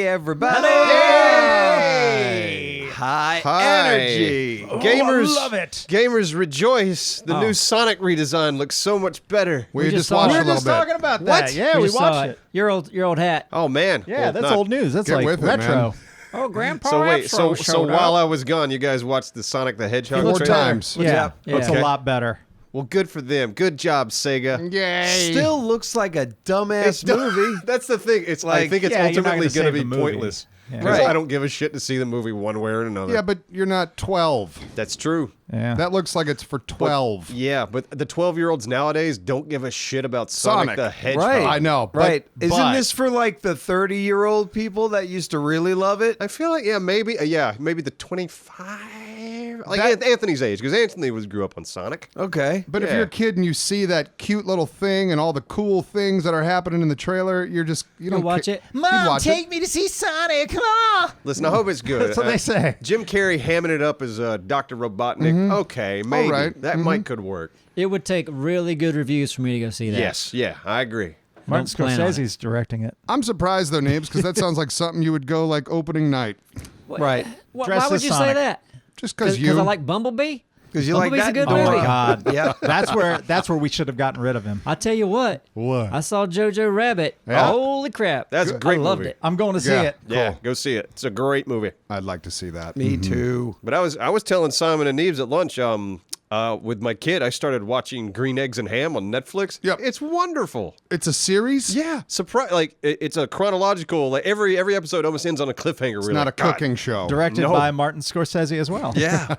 everybody. Hey! High energy. Gamers, I love it. Gamers rejoice. The new Sonic redesign looks so much better. We just We watched were a little just bit. talking about that. What? Yeah, we just saw watched it. Your old hat. Oh man. Yeah, Well, that's not- old news. That's Get like with it, retro. man. Oh, Grandpa So wait, Afro so showed while up. I was gone, you guys watched the Sonic the Hedgehog 4 trailer? times. Yeah, It's Okay. a lot better. Well, good for them. Good job, Sega. Yay. Still looks like a dumbass movie. That's the thing. It's I Like, think it's yeah, you're not ultimately gonna going to save be the movie. pointless. Yeah. 'Cause Right. I don't give a shit to see the movie one way or another. Yeah, but you're not 12. That's true. Yeah. That looks like it's for 12. Yeah, but the 12-year-olds nowadays don't give a shit about Sonic, Sonic. the Hedgehog. Right. I know, but- Right. Isn't but- this for like the 30-year-old people that used to really love it? I feel like maybe the 25, like That- Anthony's age, because Anthony grew up on Sonic. Okay. But if Yeah. you're a kid and you see that cute little thing and all the cool things that are happening in the trailer, you don't watch ca- it. You'd watch it. me to see Sonic. Ah! Listen, I hope it's good. That's what they say. Jim Carrey hamming it up as Dr. Robotnik. Okay, maybe right. that might could work. It would take really good reviews for me to go see that. Yes, yeah, I agree. Martin Don't plan on it. Scorsese's directing it. I'm surprised though, Neebs, because that sounds like something you would go like opening night. Right. Dress Why would as you say Sonic. that? Just because Because you. I like Bumblebee? Because you like Bumblebee's that. a good Oh movie. my God. Yeah. That's where we should have gotten rid of him. I tell you what. What? I saw Jojo Rabbit. Yeah. Holy crap. That's a great I loved movie. it. I'm going to see Yeah. it. Yeah, go see it. It's a great movie. I'd like to see that. Me too. But I was telling Simon and Neebs at lunch, with my kid, I started watching Green Eggs and Ham on Netflix. Yep. It's wonderful. It's a series? Yeah, surprise! Like it's a chronological. Like every episode almost ends on a cliffhanger. It's not a cooking show. Directed No. by Martin Scorsese as well. Yeah,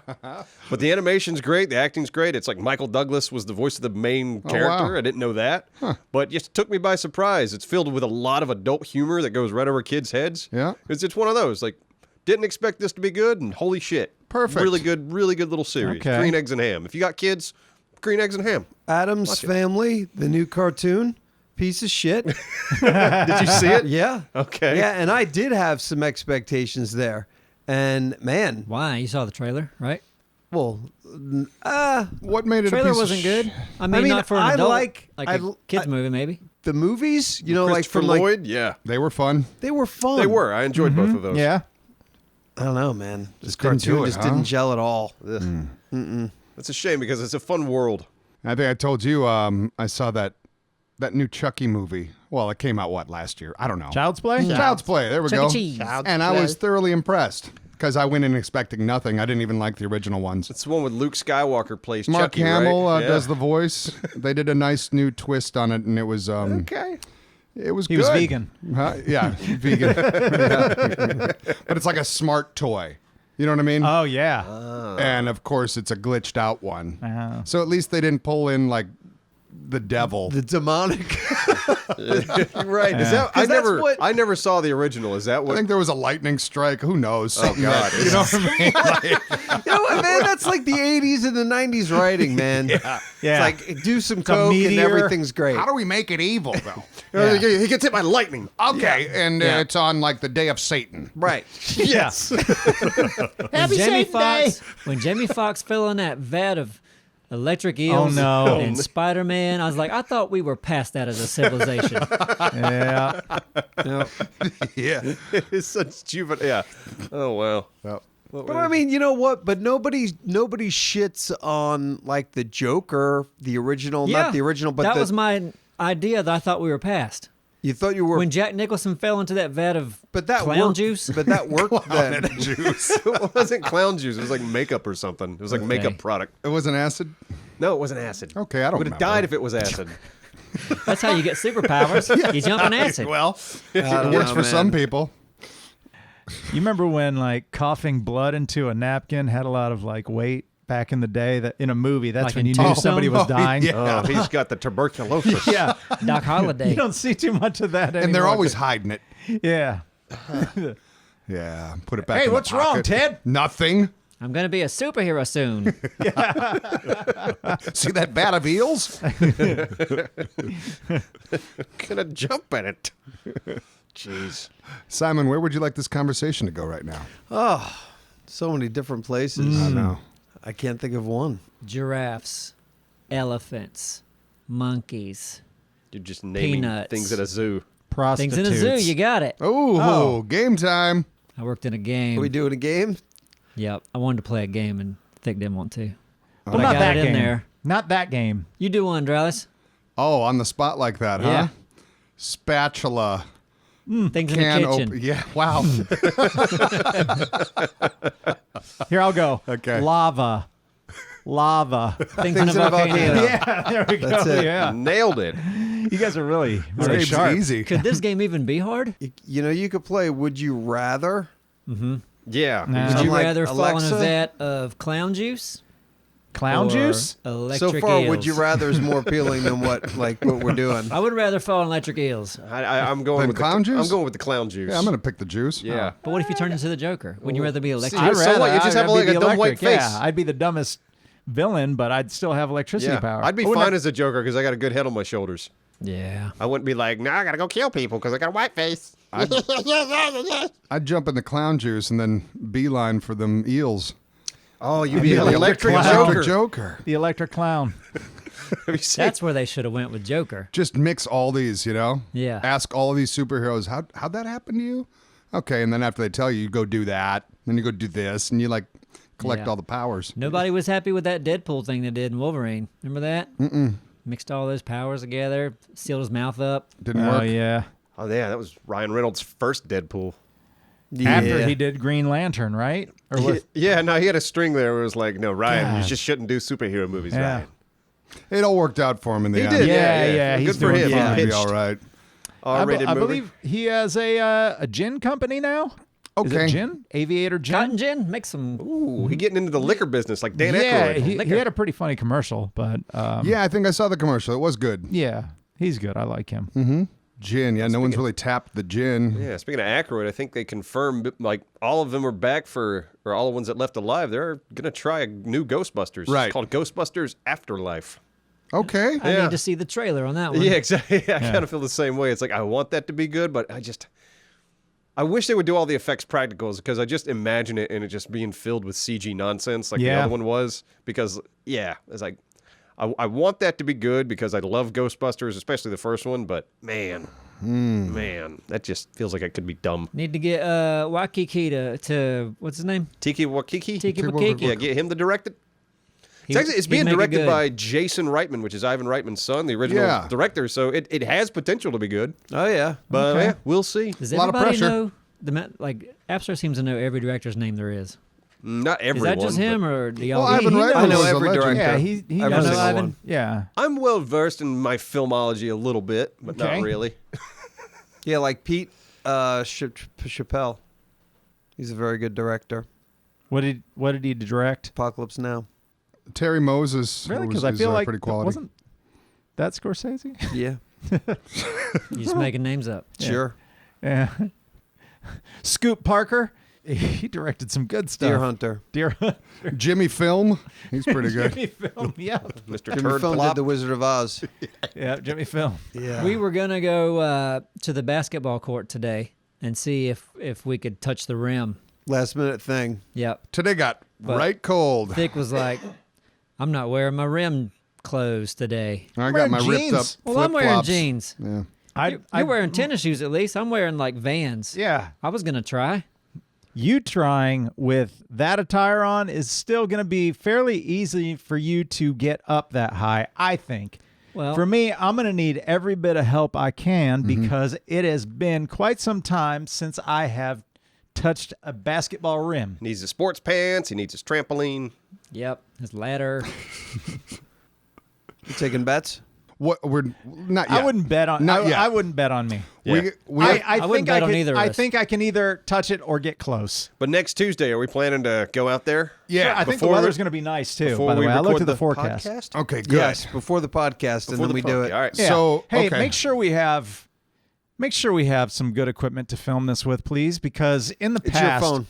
but the animation's great. The acting's great. It's like Michael Douglas was the voice of the main character. wow. I didn't know that, but it just took me by surprise. It's filled with a lot of adult humor that goes right over kids' heads. Yeah. it's one of those. Like, didn't expect this to be good, and holy shit, Perfect. really good little series. Okay. Green Eggs and Ham. If you got kids, Green Eggs and Ham. Adam's Family, the new cartoon, piece of shit. Did you see it? Yeah. Okay. Yeah, and I did have some expectations there. And man, Why? You saw the trailer, right? well, What made it Trailer a piece wasn't of good. I mean, not for an I adult. like- like I- a kids movie, maybe. the movies, you know, like Christopher from like Lloyd. Yeah, They were fun. they were fun. they were. I enjoyed both of those. Yeah. I don't know, man. This didn't do cartoon it, just huh? didn't gel at all. That's a shame because it's a fun world. I think I told you I saw that new Chucky movie. Well, it came out, last year? I don't know. Child's Play? Child's Play. There we Chuck go. E. Cheese. And I was thoroughly impressed because I went in expecting nothing. I didn't even like the original ones. It's the one with Luke Skywalker plays Mark Chucky, Hamill right? does the voice. They did a nice new twist on it, and it was Okay. it was He good. was vegan. Huh? Yeah, vegan. Yeah. But it's like a smart toy. You know what I mean? Oh, yeah. And of course, it's a glitched out one. Oh. So at least they didn't pull in like the devil. The demonic. Right. Is that? 'Cause that's what- I never saw the original. Is that I what? think there was a lightning strike. Who knows? Oh God. You know what I mean? You know what, man? That's like the 80s and the 90s writing, man. Yeah. It's like do some a coke and meteor. everything's great. How do we make it evil, though? Yeah. He gets hit by lightning. Okay, and Yeah. it's on like the day of Satan. Right. Yes. When Jamie Foxx fell in that vat of electric eels no. and Spider-Man, I was like, I thought we were past that as a civilization. Yeah. Yeah. It's such juvenile. Yeah. Oh wow. But I mean, you know what? But nobody shits on like the Joker, the original, not the original, but that the, was my idea that I thought we were past. you thought you were When Jack Nicholson fell into that vat of but that clown worked, juice. But that worked then. It wasn't clown juice. It was like makeup or something. It was like a makeup product. It wasn't acid? No, it wasn't acid. Okay, I don't Would have remember. died if it was acid. That's how you get superpowers. You jump in acid. Well, I it don't works know, for man. some people. You remember when like coughing blood into a napkin had a lot of like weight back in the day? That in a movie, that's Like when in you knew Tombstone? somebody was Oh, dying. yeah. Oh, he's got the tuberculosis. Yeah. Doc Holliday. You don't see too much of that anymore. And they're always hiding it. Yeah. Yeah, put it back Hey, in the what's wrong, pocket. Ted? Nothing. I'm going to be a superhero soon. See that vat of eels? Gonna jump in it. Jeez. Simon, where would you like this conversation to go right now? Oh, so many different places. I know. I can't think of one. Giraffes, elephants, monkeys. You're just naming Peanuts. things at a zoo. prostitutes. Things in a zoo, you got it. Oh, game time. I worked in a Are game. we doing a game? Yep. I wanted to play a game and Thick didn't want to. But Well, I not got that it in game. there. Not that game. You do one, Dralis. Oh, on the spot like that, huh? Yeah. Spatula. Things in Can the kitchen. open. Yeah. Wow. Here, I'll go. Okay. Lava. Things in a volcano. Yeah, there we go. That's it. Yeah. Nailed it. You guys are really, This really game's sharp. easy. Could this game even be hard? You know, you could play Would You Rather. Yeah. Nah. Would you like rather fall in a Alexa? vat of clown juice? Clown or juice? Electric So far, eels? Would You Rather is more appealing than what we're doing. I would rather fall in electric eels. I'm going Then with clown juice? I'm going with the clown juice. Yeah, I'm gonna pick the juice. Yeah. But what if you turn into the Joker? Wouldn't you rather be electric? I'd So what, you just I'd have like be a the dumb white electric, face. Yeah, I'd be the dumbest villain, but I'd still have electricity Yeah. power. I'd be I wouldn't fine have- as a Joker because I got a good head on my shoulders. Yeah. I wouldn't be like, nah, I gotta go kill people because I got a white face. I'd jump in the clown juice and then beeline for them eels. Oh, you'd be the an electric clown. Joker. Electric Joker. the electric clown. Have you seen- That's where they should have went with Joker. Just mix all these, you know? Yeah. Ask all of these superheroes, how'd that happen to you? Okay, and then after they tell you, you go do that, then you go do this, and you like collect Yeah. all the powers. Nobody was happy with that Deadpool thing they did in Wolverine. Remember that? Mixed all those powers together, sealed his mouth up. Didn't Oh, work. yeah. Oh, yeah, that was Ryan Reynolds' first Deadpool. After he did Green Lantern, right? Or what? Yeah, no, he had a string there where it was like, no, Ryan, God. you just shouldn't do superhero movies, Yeah. Ryan. It all worked out for him in the He end. did. Yeah, Good he's for doing him. fine. It'll be Pitched. all right. R-rated I movie. believe he has a gin company now. Is Okay. it gin? Aviator gin? Cotton gin, make some. Ooh, he getting into the liquor business like Dan yeah, Aykroyd. he had a pretty funny commercial, but Yeah, I think I saw the commercial. It was good. yeah, he's good. I like him. Gin. Yeah, no one's really tapped the gin. Yeah, speaking of Aykroyd, I think they confirmed like all of them are back or all the ones that left alive. They're gonna try a new Ghostbusters. Right. It's called Ghostbusters Afterlife. Okay. I Yeah. need to see the trailer on that one. Yeah, exactly. I kind of feel the same way. It's like I want that to be good, but I wish they would do all the effects practicals because I just imagine it and it just being filled with CG nonsense like the Yeah. other one was. Because it's like I want that to be good because I love Ghostbusters, especially the first one. But man, that just feels like it could be dumb. Need to get Waikiki to what's his name? Tiki Wakiki. Tiki Wakiki. Yeah, get him to direct it. It's He'd being make it directed good. by Jason Reitman, which is Ivan Reitman's son, the original Yeah. director. So it has potential to be be good. Oh yeah. But yeah, we'll see. Does A lot of everybody pressure. know Appstar seems to know every director's name there is. Not Is everyone. that just him or do y'all? Well, Ivan he Reitman I know was a every legend. director. Yeah, he Every knows single Ivan? one. Yeah. I'm well versed in my filmology a little bit, but Okay. not really. Yeah, like Pete Chappelle. He's a very good director. What did he direct? Apocalypse Now. Terry Moses Really? was, Because I is, feel like pretty quality. wasn't that Scorsese? Yeah. You just making names up. Sure. Yeah. Scoop Parker. He directed some good stuff. Deer Hunter. Deer Hunter. Jimmy Film. He's pretty good. Jimmy Film. Yeah. Mr. Jimmy Turd Film did Plop. The Wizard of Oz. Yeah. Jimmy Film. Yeah. We were gonna go to the basketball court today and see if we could touch the rim. Last minute thing. Yep. Today got But- right cold. Thick was like, I'm not wearing my rim clothes today. I got wearing my ripped up jeans. Well, I'm wearing flip-flops. jeans. Yeah. You're wearing tennis shoes at least. I'm wearing like Vans. Yeah. I was gonna try. You trying with that attire on is still going to be fairly easy for you to get up that high, I think. Well, For me, I'm going to need every bit of help I can because it has been quite some time since I have touched a basketball rim. He needs his sports pants. He needs his trampoline. yep, his ladder. You taking bets? What we're not yet. I wouldn't bet on. Not yet. I wouldn't bet on me. We I wouldn't bet on either of I us. think I can either touch it or get close. But next Tuesday, are we planning to go out there? yeah. I think the before weather's we- going to be nice too. Before By the we way, I looked record at the forecast. podcast? Okay, good. Yes, before the podcast, and then we do it. All right. Yeah. So, hey, okay. make sure we have some good equipment to film this with, please, because in the It's past, your phone.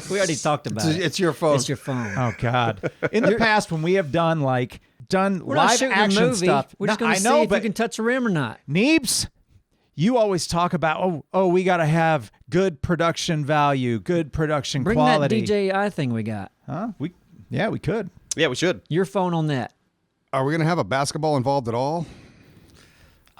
We already talked about it. It's your phone. It's your phone. Oh God! In the past, when we have done We're not live shooting action a movie. stuff, We're just No, going I to know, see if but you can touch a rim or not. Neebs, you always talk about we got to have good production value, good production Bring quality. that DJI thing we got. Huh? We could. Yeah, we should. Your phone on that. Are we going to have a basketball involved at all?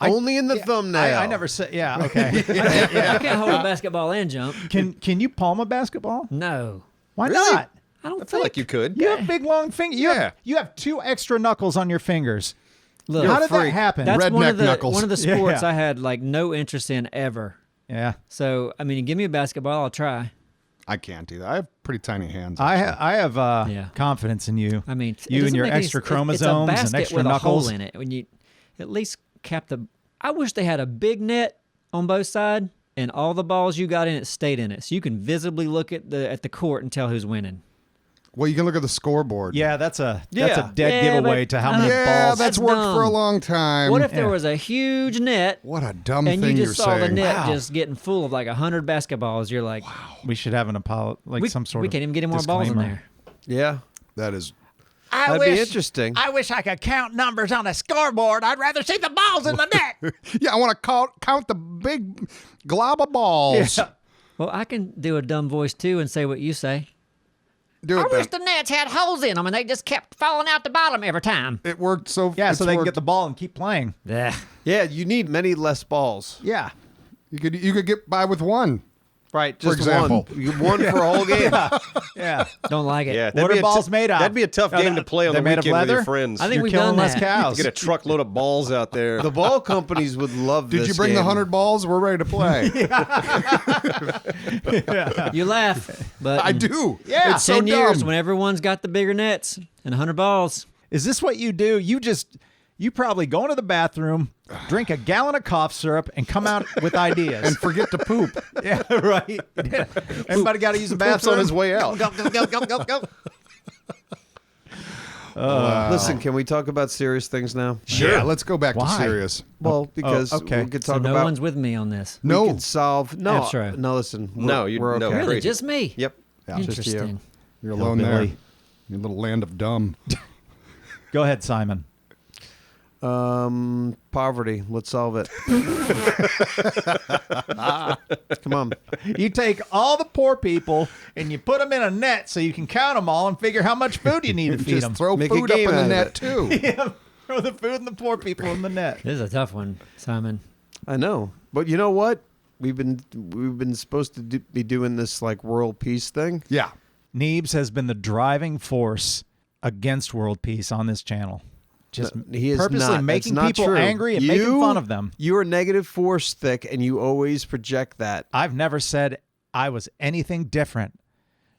Only in the thumbnail. I never said. Yeah. Okay. I can't hold a basketball and jump. Can you palm a basketball? No. Why Really? not? I don't I feel like you could. You have big long fingers. Yeah. You have 2 extra knuckles on your fingers. Look, How did that freak. happen? that's one Redneck of the knuckles. one of the sports Yeah. I had like no interest in ever. Yeah. So I mean, give me a basketball, I'll try. I can't either. I have pretty tiny hands. I have Yeah. confidence in you. I mean, it you and doesn't your make any extra it's chromosomes a and basket extra with knuckles. a hole in it. When you at least cap the. I wish they had a big net on both sides, and all the balls you got in it stayed in it, so you can visibly look at the court and tell who's winning. Well, you can look at the scoreboard. Yeah, that's a Yeah. dead Yeah, giveaway but- to how many Yeah, balls. that's That's worked for a dumb. long time. What if there Yeah. was a huge net What a dumb and thing you you're just saw saying. the net Wow. just getting full of like 100 basketballs? You're like, We should have an we, some sort we of can't even get any more balls in disclaimer. there. Yeah. That is. That'd be interesting. I wish I could count numbers on a scoreboard. I'd rather see the balls in the net. Yeah, I want to count the big glob of balls. Yeah. Well, I can do a dumb voice too and say what you say. Do I it wish then. the nets had holes in them and they just kept falling out the bottom every time. It worked so. Yeah, it's so they can worked. get the ball and keep playing. Yeah. Yeah, you need many less balls. Yeah. You could get by with one. Right, For just example. one. You get one for a whole game. Yeah. Don't like it. Yeah, What that'd are be a balls made of? That'd be a tough Are game they- to play on they're the made of weekend with your leather? friends. I think You're we've killing done less that. cows. Get a truckload of balls out there. The ball companies would love this Did you bring the game. 100 balls? We're ready to play. You laugh, but I in do. Yeah. It's so 10 years dumb. when everyone's got the bigger nets and 100 balls. Is this what you do? You probably go into the bathroom, drink a gallon of cough syrup, and come out with ideas. And forget to poop. yeah, right. Everybody got to use the Poops bathroom on his way out. Listen, can we talk about serious things now? Yeah, let's go back Why? to serious. Well, because okay. we could So talk no about. one's with me on this. We No. could solve. No, That's true. no. Listen, No, we're no. okay. Really, Crazy. just me? Yep. just you. Interesting. You're alone there. Hillbilly. Your little land of dumb. Go ahead, Simon. Poverty. Let's solve it. Come on. You take all the poor people and you put them in a net so you can count them all and figure how much food you need to feed Just them. throw Make a food up game in the out of net, it. too. Yeah, throw the food and the poor people in the net. This is a tough one, Simon. I know, but you know what? We've been supposed to be doing this like world peace thing. Yeah. Neebs has been the driving force against world peace on this channel. Just He is purposely not. That's making not people true. angry and making fun of them. You are negative force thick, and you always project that. I've never said I was anything different.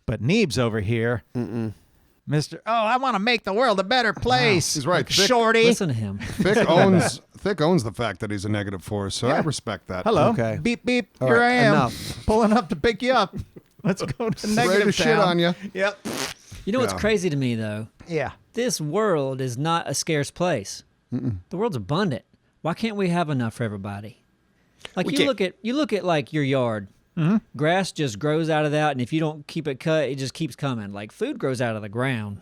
But Neebs over here, Mr. Oh, I want to make the world a better place. He's right. Thick- Shorty. Listen to him. Thick owns the fact that he's a negative force, so I respect that. Hello. Okay. Beep, beep. All Here right, I am. enough. Pulling up to pick you up. Let's go to negative Ready to shit town. on you. Yep. You know what's Yeah. crazy to me, though? Yeah. This world is not a scarce place. The world's abundant. Why can't we have enough for everybody? Like We you can't- look at like your yard. Grass just grows out of that, and if you don't keep it cut, it just keeps coming. Like food grows out of the ground.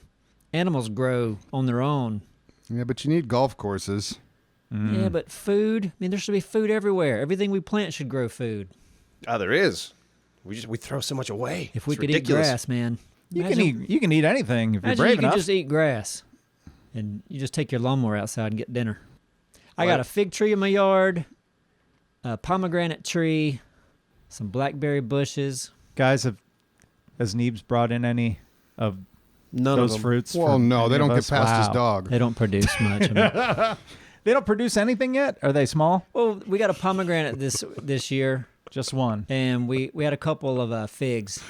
Animals grow on their own. Yeah, but you need golf courses. Yeah, but food. I mean, there should be food everywhere. Everything we plant should grow food. Oh, there is. We throw so much away. If we It's could ridiculous. eat grass, man. You can eat anything if you're Imagine brave you could enough. just eat grass, and you just take your lawnmower outside and get dinner. I got a fig tree in my yard, a pomegranate tree, some blackberry bushes. Guys, has Neebs brought in any of None those of them. fruits? Well, for no, any they of don't get us? past his Wow. dog. They don't produce much. I mean, They don't produce anything yet? Are they small? well, we got a pomegranate this year, Just one. and we had a couple of figs.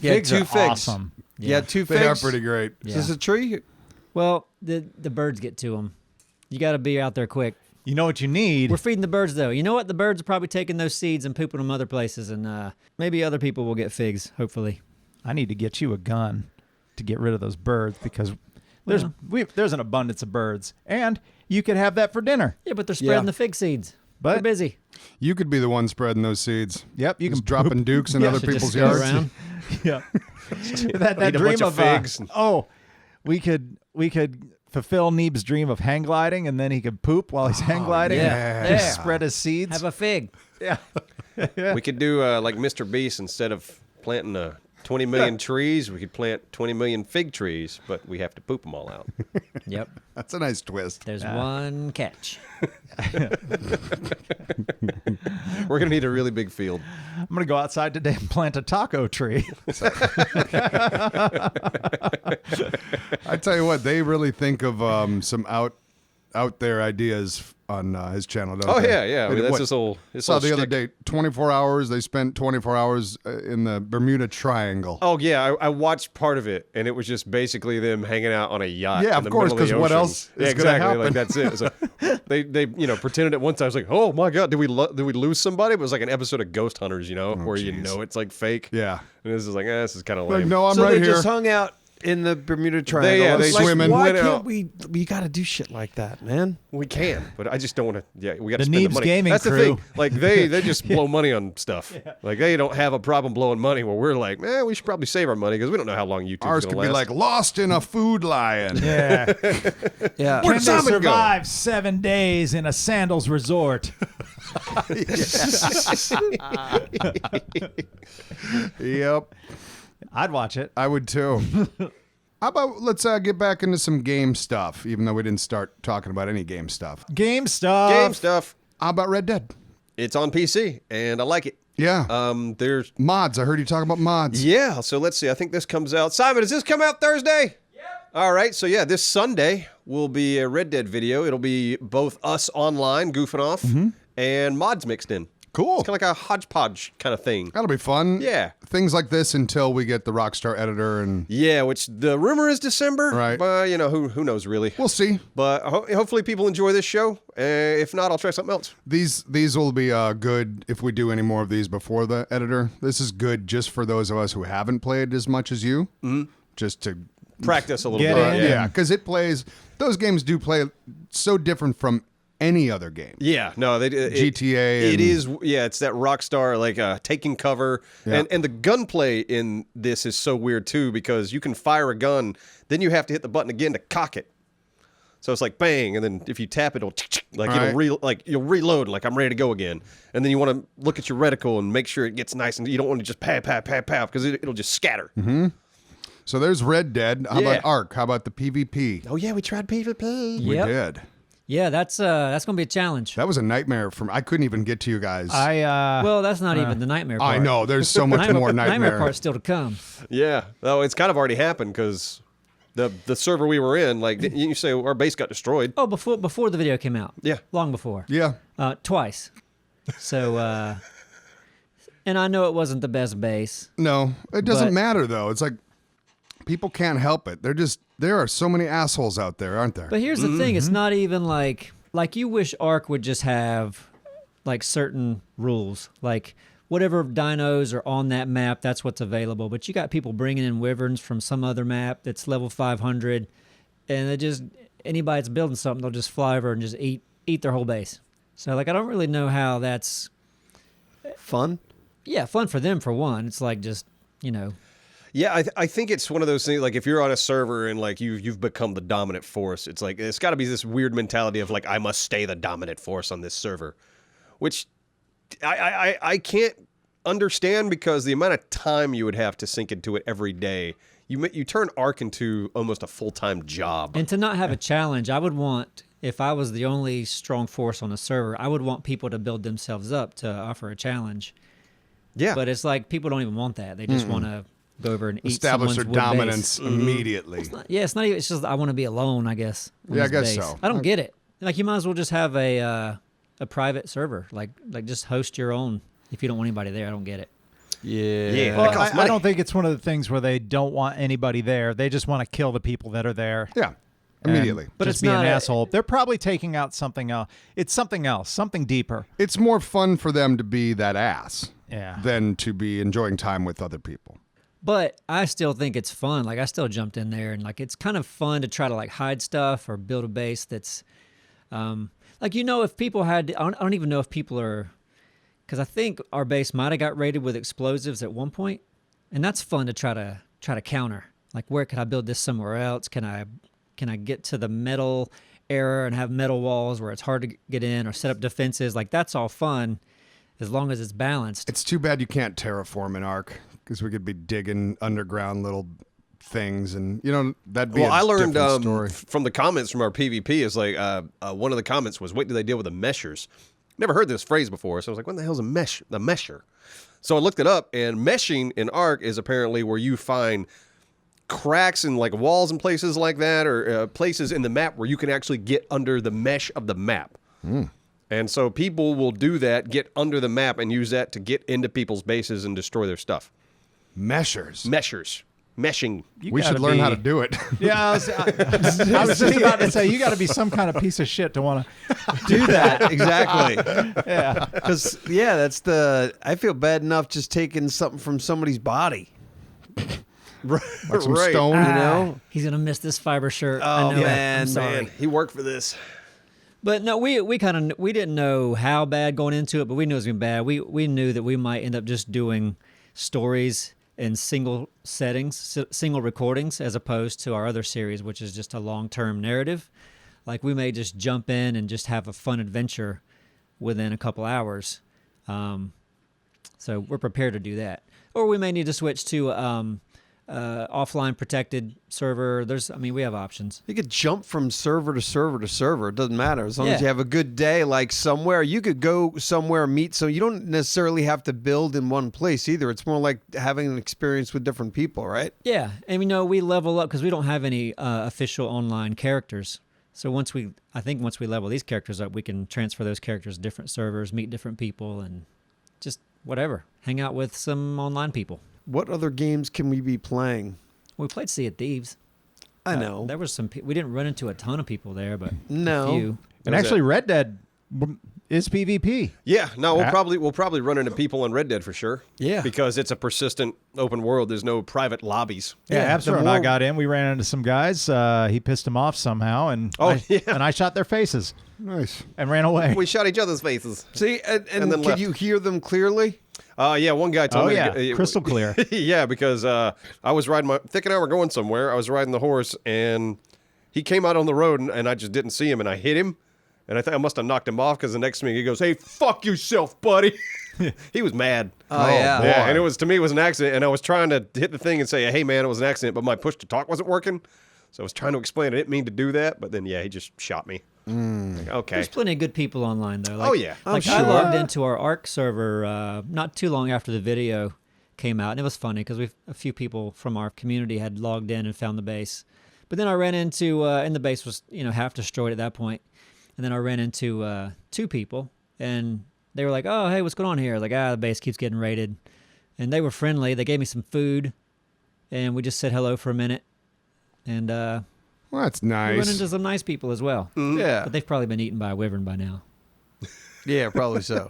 Yeah, Figs two are figs. awesome. Yeah, two They figs. are pretty great. Is this a tree? Well, the birds get to them. You got to be out there quick. You know what you need? We're feeding the birds, though. You know what? The birds are probably taking those seeds and pooping them other places, and maybe other people will get figs, hopefully. I need to get you a gun to get rid of those birds because there's an abundance of birds, and you could have that for dinner. Yeah, but they're spreading Yeah. the fig seeds. But- They're busy. You could be the one spreading those seeds. Yep, you Just can dropping dukes in Yeah, other Should just people's go yards. around. Yeah. that Eat a dream bunch of of figs. we could fulfill Neeb's dream of hang gliding, and then he could poop while he's hang gliding. yeah. Just Yeah. spread his seeds. Have a fig. yeah. We could do like Mr. Beast instead of planting a 20 million trees, we could plant 20 million fig trees, but we have to poop them all out. Yep. That's a nice twist. There's one catch. We're going to need a really big field. I'm going to go outside today and plant a taco tree. I tell you what, they really think of some out there ideas on his channel, don't Oh, they? yeah. I mean, that's his whole Saw the other shtick. day, 24 hours. They spent 24 hours in the Bermuda Triangle. Oh, yeah. I watched part of it, and it was just basically them hanging out on a yacht. Yeah, in of the course, middle of the 'cause what ocean. else Yeah, is gonna exactly. happen? Like, that's it. So they pretended at one time, it's like, oh, my God, did we lose somebody? It was like an episode of Ghost Hunters, where you know it's like fake. Yeah. And this is like, this is kind of Like, lame. no, I'm so right they here. just hung out in the Bermuda Triangle. yeah, It's they like, swimming. Why went can't out. we got to do shit like that, man. We can, but I just don't want to. Yeah, we got to The spend the Neebs money. Gaming That's the crew. thing. Like they just blow money on stuff. Like they don't have a problem blowing money. Where we're like, man, we should probably save our money because we don't know how long YouTube's Ours gonna could be last. like lost in a food lion. Yeah. Yeah. Can they Simon go? survive 7 days in a sandals resort? Yep, I'd watch it. I would too. How about let's get back into some game stuff, even though we didn't start talking about any game stuff. Game stuff. Game stuff. How about Red Dead? It's on PC and I like it. Yeah. There's Mods. I heard you talk about mods. yeah. So let's see. I think this comes out. Simon, does this come out Thursday? Yep. All right. So yeah, this Sunday will be a Red Dead video. It'll be both us online goofing off and mods mixed in. Cool. It's kind of like a hodgepodge kind of thing. That'll be fun. Yeah. Things like this until we get the Rockstar editor, and Yeah, which the rumor is December. Right. But, who knows really. we'll see. But hopefully people enjoy this show. If not, I'll try something else. These will be good if we do any more of these before the editor. This is good just for those of us who haven't played as much as you. Just to Practice a little Get bit. in. yeah, because those games do play so different from any other game. Yeah, no, they GTA It and- is, yeah. It's that Rockstar like taking cover, Yeah. and the gunplay in this is so weird too because you can fire a gun, then you have to hit the button again to cock it. So it's like bang, and then if you tap it, it'll like Right. you'll reload like I'm ready to go again, and then you want to look at your reticle and make sure it gets nice, and you don't want to just pow because it'll just scatter. So there's Red Dead. How Yeah. about Ark? How about the PvP? Oh yeah, we tried PvP. We Yep. did. Yeah, that's gonna be a challenge. That was a nightmare for me. I couldn't even get to you guys. Well, that's not even the nightmare part. I know. There's so much more nightmare. part's still to come. Yeah, oh, it's kind of already happened because the server we were in, like didn't you say our base got destroyed. Oh, before the video came out. Yeah. Long before. Yeah. Twice. So, and I know it wasn't the best base. No, it doesn't But- matter though. It's like people can't help it. There are so many assholes out there, aren't there? But here's the thing: it's not even like you wish Ark would just have like certain rules, like whatever dinos are on that map, that's what's available. But you got people bringing in wyverns from some other map that's level 500, and anybody that's building something, they'll just fly over and just eat their whole base. So like I don't really know how that's Fun. fun for them for one. It's like just Yeah, I think it's one of those things. Like if you're on a server and like you've become the dominant force, it's like it's got to be this weird mentality of like I must stay the dominant force on this server, which I can't understand because the amount of time you would have to sink into it every day. You turn Ark into almost a full-time job. And to not have a challenge, I would want, if I was the only strong force on the server, I would want people to build themselves up to offer a challenge. Yeah, But it's like people don't even want that. They just want to go over and eat Establish someone's their wood dominance base. immediately. It's not even. It's just I want to be alone. I guess. on Yeah, I this guess base. so. I don't get it. Like you might as well just have a private server. Like just host your own. If you don't want anybody there, I don't get it. Yeah. Well, That costs I money. don't think it's one of the things where they don't want anybody there. They just want to kill the people that are there. Yeah, and immediately. But just it's be not an a- asshole. They're probably taking out something else. It's something else, something deeper. It's more fun for them to be that ass Yeah. than to be enjoying time with other people. But I still think it's fun. Like I still jumped in there, and like it's kind of fun to try to like hide stuff or build a base that's, like if people had, I don't even know if people are, because I think our base might have got raided with explosives at one point, and that's fun to try to counter. Like where could I build this somewhere else? Can I get to the metal area and have metal walls where it's hard to get in, or set up defenses? Like that's all fun, as long as it's balanced. It's too bad you can't terraform in Ark. Because we could be digging underground little things, and that'd be. Well, I learned different story. from the comments from our PvP is like one of the comments was, "Wait, do they deal with the meshers?" Never heard this phrase before, so I was like, "What the hell's a mesh? The mesher?" So I looked it up, and meshing in Ark is apparently where you find cracks in like walls and places like that, or places in the map where you can actually get under the mesh of the map. And so people will do that, get under the map, and use that to get into people's bases and destroy their stuff. Meshers. Meshing. We should learn how to do it. Yeah, I was just about to say, you got to be some kind of piece of shit to want to Do that exactly. Yeah. Because I feel bad enough just taking something from somebody's body. Like some Right. stone. You know? He's gonna miss this fiber shirt. Oh, I know it. man, I'm sorry. Man, he worked for this. But no, we didn't know how bad going into it, but we knew it was gonna be bad. We knew that we might end up just doing stories in single settings, single recordings, as opposed to our other series, which is just a long-term narrative. Like we may just jump in and just have a fun adventure within a couple hours. So we're prepared to do that. Or we may need to switch to offline protected server. We have options. You could jump from server to server to server. It doesn't matter. As long as Yeah. you have a good day, like somewhere, you could go somewhere, meet. So you don't necessarily have to build in one place either. It's more like having an experience with different people, right? Yeah, and we level up because we don't have any official online characters. So once we level these characters up, we can transfer those characters to different servers, meet different people, and just whatever, hang out with some online people. What other games can we be playing? We played Sea of Thieves. I know. There was we didn't run into a ton of people there, but No. a few. And actually, Red Dead is PvP. Yeah, no, Yeah. we'll probably run into people on Red Dead for sure. Yeah. Because it's a persistent open world. There's no private lobbies. Yeah, the Absor and I more- got in. We ran into some guys. He pissed them off somehow, and yeah. I shot their faces Nice. and ran away. We shot each other's faces. See, and then can left. you hear them clearly? Yeah, one guy told Oh me. yeah, crystal clear. Yeah, because I was riding Thick and I were going somewhere. I was riding the horse, and he came out on the road, and I just didn't see him, and I hit him, and I think I must have knocked him off because the next to me he goes, "Hey, fuck yourself, buddy." He was mad. Oh, yeah. Yeah, boy. and to me it was an accident, and I was trying to hit the thing and say, "Hey, man, it was an accident," but my push to talk wasn't working, so I was trying to explain I didn't mean to do that, but then yeah, he just shot me. Like, okay. There's plenty of good people online though. Oh, yeah. Like I'm I logged sure. into our Ark server not too long after the video came out, and it was funny because a few people from our community had logged in and found the base. But then I ran into and the base was half destroyed at that point, and then I ran into two people, and they were like, "Oh, hey, what's going on here?" Like, the base keeps getting raided, and they were friendly. They gave me some food, and we just said hello for a minute, and Well, that's we run nice. into some nice people as well. Yeah. But they've probably been eaten by a wyvern by now. Yeah, probably so.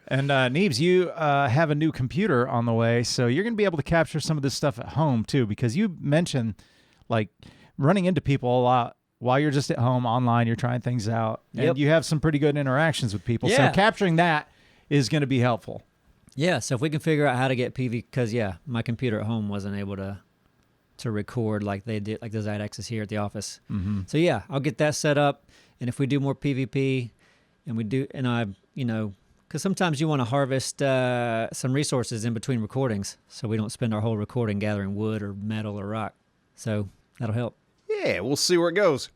And Neebs, you have a new computer on the way, so you're going to be able to capture some of this stuff at home too, because you mentioned like running into people a lot while you're just at home online. You're trying things out, and Yep. you have some pretty good interactions with people. Yeah. So capturing that is going to be helpful. Yeah, so if we can figure out how to get PV, because my computer at home wasn't able to record like they did, like the Xidax is here at the office. Mm-hmm. So yeah, I'll get that set up, and if we do more PvP, because sometimes you want to harvest some resources in between recordings, so we don't spend our whole recording gathering wood or metal or rock. So that'll help. Yeah, we'll see where it goes.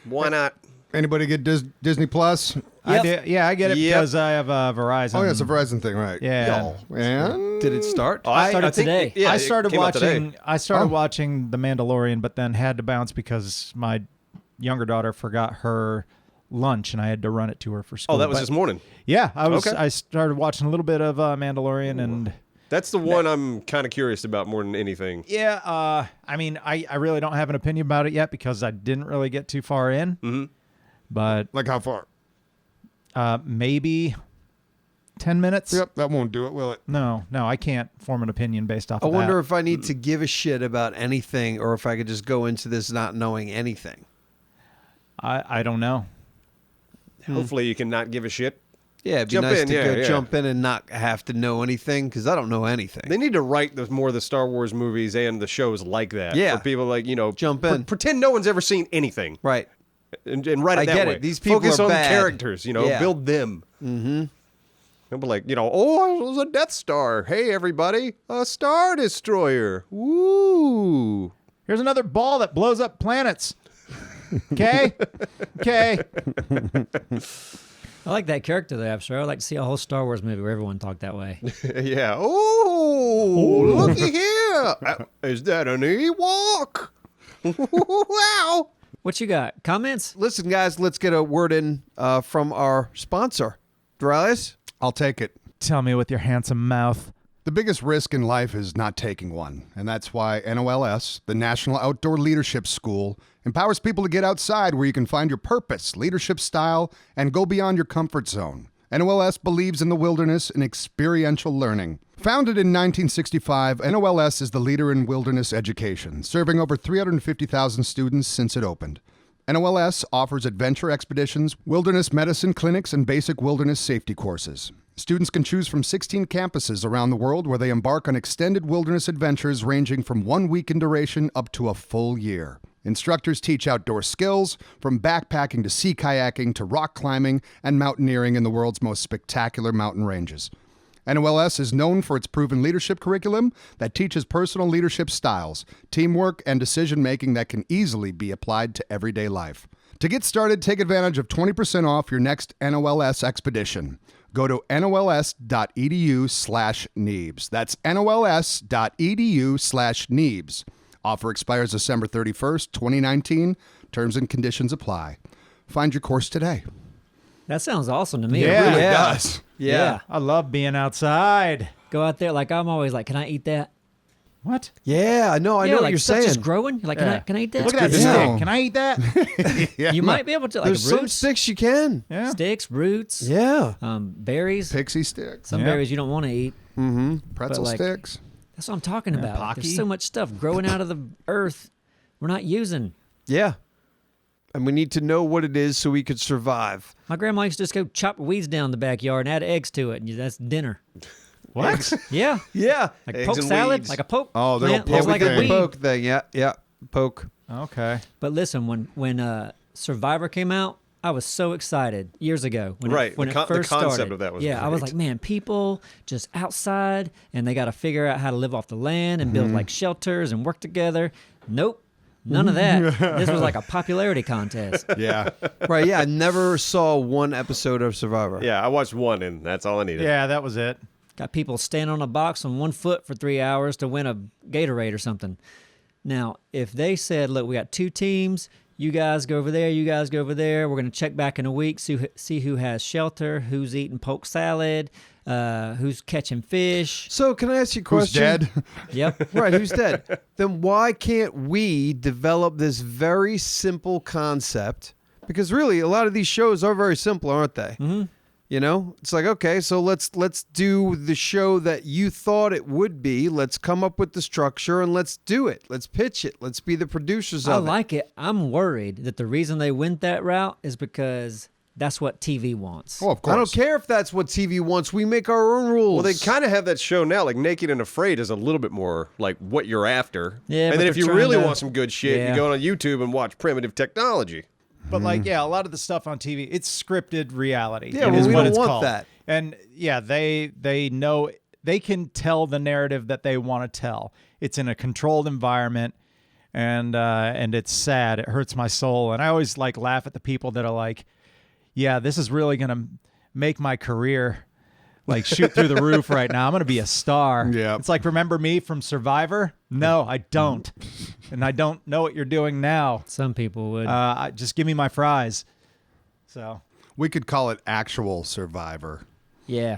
Why not? Anybody get Disney Plus? I get it Yep. because I have Verizon. Oh, yeah, it's a Verizon thing, right? Yeah. And Did it start? I started today. Yeah, I it started came out today. watching The Mandalorian, but then had to bounce because my younger daughter forgot her lunch, and I had to run it to her for school. Oh, that was But this morning. yeah. Okay. I started watching a little bit of Mandalorian, and That's the one I'm kind of curious about more than anything. yeah. I really don't have an opinion about it yet because I didn't really get too far in. Mm-hmm. But like how far? maybe 10 minutes. Yep, that won't do it, will it? No, I can't form an opinion based off I of wonder that. if I need to give a shit about anything or if I could just go into this not knowing anything. I don't know. Hopefully you can not give a shit. Yeah, it'd be Jump nice in, to yeah, go yeah. jump in and not have to know anything because I don't know anything. They need to write more of the Star Wars movies and the shows like that. Yeah. For people like, Jump in. Pretend no one's ever seen anything. Right. And write it I that get way. it. These people Focus are on bad. the characters, Yeah. build them. They'll be like, oh, it was a Death Star. Hey, everybody, a Star Destroyer. Woo. Here's another ball that blows up planets. Okay? Okay. I like that character there, sure. I'd like to see a whole Star Wars movie where everyone talked that way. Yeah. Oh, looky here. Is that an Ewok? Wow. What you got? Comments? Listen, guys, let's get a word in from our sponsor, Dorales. I'll take it. Tell me with your handsome mouth. The biggest risk in life is not taking one, and that's why NOLS, the National Outdoor Leadership School, empowers people to get outside where you can find your purpose, leadership style, and go beyond your comfort zone. NOLS believes in the wilderness and experiential learning. Founded in 1965, NOLS is the leader in wilderness education, serving over 350,000 students since it opened. NOLS offers adventure expeditions, wilderness medicine clinics, and basic wilderness safety courses. Students can choose from 16 campuses around the world where they embark on extended wilderness adventures ranging from 1 week in duration up to a full year. Instructors teach outdoor skills, from backpacking to sea kayaking to rock climbing and mountaineering in the world's most spectacular mountain ranges. NOLS is known for its proven leadership curriculum that teaches personal leadership styles, teamwork, and decision-making that can easily be applied to everyday life. To get started, take advantage of 20% off your next NOLS expedition. Go to nols.edu/Neebs. That's nols.edu/Neebs. Offer expires December 31st, 2019. Terms and conditions apply. Find your course today. That sounds awesome to me. Yeah. It really Yeah. does. Yeah. I love being outside. Go out there. Like, I'm always like, can I eat that? What? Yeah, no, I know like what you're stuff saying. just growing. You're like, can I eat that? Look at that Yeah. stick. Can I eat that? You might be able to. Like There's some roots, sticks you can. Yeah. sticks, roots, Yeah. berries. Pixie sticks, Some Yeah. berries you don't want to eat. pretzel like- sticks. That's what I'm talking about. Pocky. There's so much stuff growing out of the earth we're not using. Yeah. And we need to know what it is so we could survive. My grandma used to just go chop weeds down in the backyard and add eggs to it, and that's dinner. What? Yeah, Yeah. like Eggs poke and salad, weeds. like a poke. Oh, the plant little looks poke like a thing. weed. Poke thing. Yeah. Yeah. Poke. Okay. But listen, when Survivor came out, I was so excited years ago. When Right, it, when the it con- the first concept started. of that was I was great. like, man, people just outside and they got to figure out how to live off the land and build like shelters and work together. Nope, none of that. This was like a popularity contest. Yeah. Right. Yeah. I never saw one episode of Survivor. Yeah, I watched one, and that's all I needed. Yeah, that was it. Got people standing on a box on 1 foot for 3 hours to win a Gatorade or something. Now, if they said, look, we got 2 teams, you guys go over there, you guys go over there, we're going to check back in a week, see who has shelter, who's eating poke salad, who's catching fish. So can I ask you a Who's question? dead? Yep. Right, who's dead? Then why can't we develop this very simple concept? Because really, a lot of these shows are very simple, aren't they? Mm-hmm. You know, it's like, okay, so let's do the show that you thought it would be. Let's come up with the structure and let's do it. Let's pitch it. Let's be the producers I of it. like it. I'm worried that the reason they went that route is because that's what TV wants. Oh, of course. I don't care if that's what TV wants. We make our own rules. Well, they kind of have that show now. Like Naked and Afraid is a little bit more like what you're after. Yeah, and but then if they're you really trying to- want some good shit, Yeah. you go on YouTube and watch Primitive Technology. But like, yeah, a lot of the stuff on TV, it's scripted reality. Yeah, It well, is we what don't it's want called. that. And yeah, they know they can tell the narrative that they want to tell. It's in a controlled environment, and it's sad. It hurts my soul. And I always like laugh at the people that are like, yeah, this is really gonna make my career like shoot through the roof right now. I'm gonna be a star. Yeah. It's like, remember me from Survivor? No, I don't. And I don't know what you're doing now. Some people would. Just give me my fries. So We could call it actual Survivor. Yeah.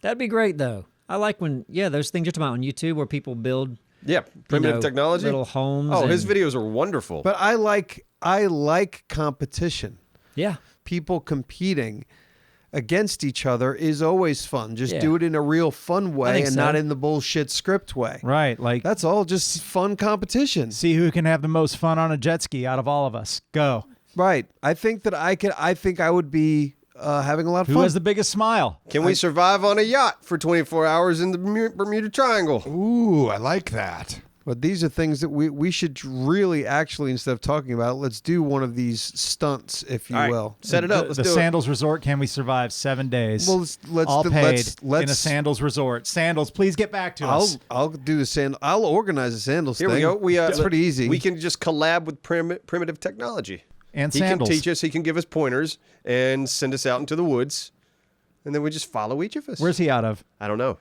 That'd be great, though. I like when, those things you're talking about on YouTube where people build Yeah, Primitive know, Technology. little homes. Oh, his and- videos are wonderful. But I like competition. Yeah. People competing against each other is always fun. Just Yeah. do it in a real fun way think and so. not in the bullshit script way. right, like That's all just fun competition. see who can have the most fun on a jet ski out of all of us. Go. Right. I think that I think I would be having a lot of Who fun. has the biggest smile? Can we survive on a yacht for 24 hours in the Bermuda Triangle? Ooh, I like that. But these are things that we should really actually, instead of talking about it, let's do one of these stunts, if you All right, will. set it up. Let's The do Sandals Resort. Can we survive 7 days? Well, let's all do- paid let's- in a Sandals Resort. Sandals, please get back to us. I'll do the sandal. I'll organize the sandals. Here we thing. go. It's pretty easy. We can just collab with primitive technology. And he sandals. can teach us. He can give us pointers and send us out into the woods, and then we just follow each of us. Where's he out of? I don't know.